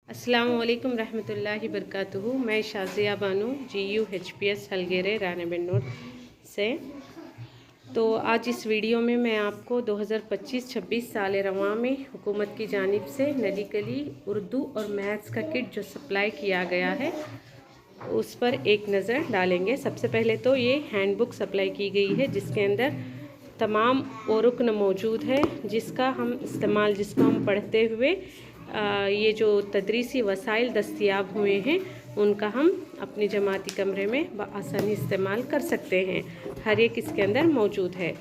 अस्सलाम वालेकुम रहमतुल्लाहि बरकातुहू। मैं शाज़िया बानू GUHPS हलगेरे रानीबेन्नूर से। तो आज इस वीडियो में मैं आपको 2025-26 साल रवां में हुकूमत की जानिब से नली कली उर्दू और मैथ्स का किट जो सप्लाई किया गया है उस पर एक नज़र डालेंगे। सबसे पहले तो ये हैंडबुक सप्लाई की गई है जिसके अंदर तमाम वो रुकन मौजूद है जिसको हम पढ़ते हुए ये जो तदरीसी वसाइल दस्तयाब हुए हैं उनका हम अपनी जमाती कमरे में बआसानी इस्तेमाल कर सकते हैं। हर एक इसके अंदर मौजूद है।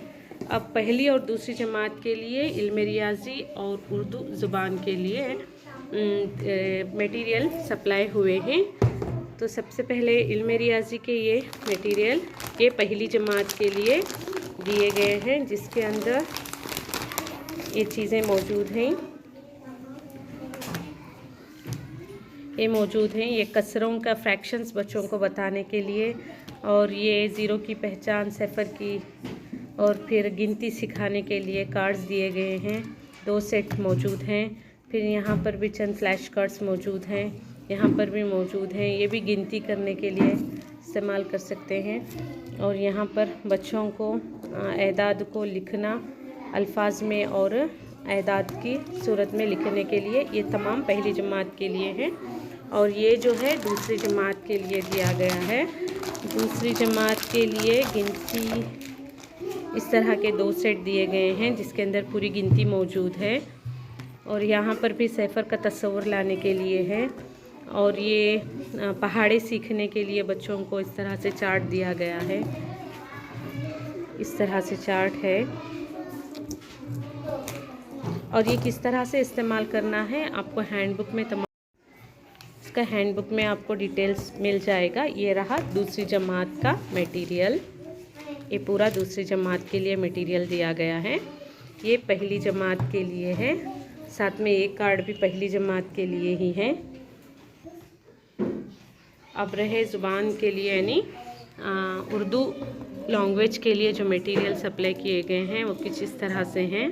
अब पहली और दूसरी जमात के लिए इल्म रियाजी और उर्दू ज़ुबान के लिए मटेरियल सप्लाई हुए हैं। तो सबसे पहले इल्म रियाजी के ये मटेरियल ये पहली जमात के लिए दिए गए हैं जिसके अंदर ये चीज़ें मौजूद हैं। ये मौजूद हैं ये कसरों का फ्रैक्शंस बच्चों को बताने के लिए, और ये ज़ीरो की पहचान सफ़र की और फिर गिनती सिखाने के लिए कार्ड्स दिए गए हैं। 2 सेट मौजूद हैं। फिर यहाँ पर भी चंद फ्लैश कार्ड्स मौजूद हैं, यहाँ पर भी मौजूद हैं। ये भी गिनती करने के लिए इस्तेमाल कर सकते हैं। और यहाँ पर बच्चों को एदाद को लिखना अल्फाज में और एदाद की सूरत में लिखने के लिए ये तमाम पहली जमात के लिए है। और ये जो है दूसरी जमात के लिए दिया गया है। दूसरी जमात के लिए गिनती इस तरह के 2 सेट दिए गए हैं जिसके अंदर पूरी गिनती मौजूद है। और यहाँ पर भी सफ़र का तस्वुर लाने के लिए है। और ये पहाड़े सीखने के लिए बच्चों को इस तरह से चार्ट दिया गया है। इस तरह से चार्ट है और ये किस तरह से इस्तेमाल करना है आपको हैंडबुक में इसका हैंडबुक में आपको डिटेल्स मिल जाएगा। ये रहा दूसरी जमात का मटेरियल। ये पूरा दूसरी जमात के लिए मटेरियल दिया गया है। ये पहली जमात के लिए है। साथ में एक कार्ड भी पहली जमात के लिए ही है। अब रहे ज़ुबान के लिए यानी उर्दू लैंग्वेज के लिए जो मटेरियल सप्लाई किए गए हैं वो कुछ इस तरह से हैं।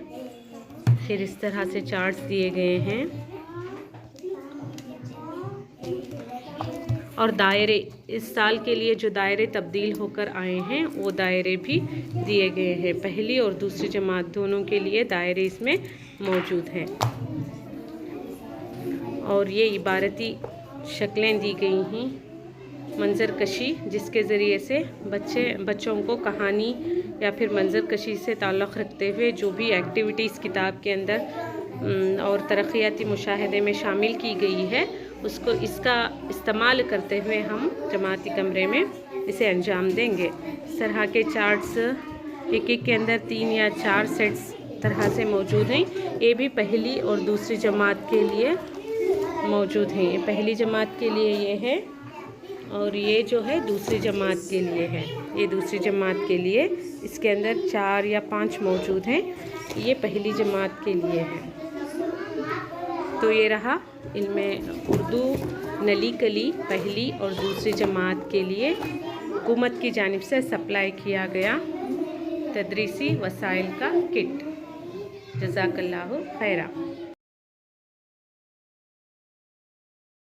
फिर इस तरह से चार्ट्स दिए गए हैं और दायरे इस साल के लिए जो दायरे तब्दील होकर आए हैं वो दायरे भी दिए गए हैं। पहली और दूसरी जमात दोनों के लिए दायरे इसमें मौजूद हैं। और ये इबारती शक्लें दी गई हैं, मंजर कशी जिसके ज़रिए से बच्चों को कहानी या फिर मंजर कशी से ताल्लुक़ रखते हुए जो भी एक्टिविटीज़ किताब के अंदर और तरक्याती मुशाहदे में शामिल की गई है उसको इसका इस्तेमाल करते हुए हम जमाती कमरे में इसे अंजाम देंगे। इस तरह के चार्ट्स एक के अंदर 3 या 4 सेट्स तरह से मौजूद हैं। ये भी पहली और दूसरी जमात के लिए मौजूद हैं। ये पहली जमात के लिए ये है और ये जो है दूसरी जमात के लिए है। ये दूसरी जमात के लिए इसके अंदर 4 या 5 मौजूद हैं। ये पहली जमात के लिए है। तो ये रहा इल्म उर्दू नली कली पहली और दूसरी जमात के लिए हुकूमत की जानिब से सप्लाई किया गया तदरीसी वसाइल का किट। जज़ाकल्लाहु खैरा।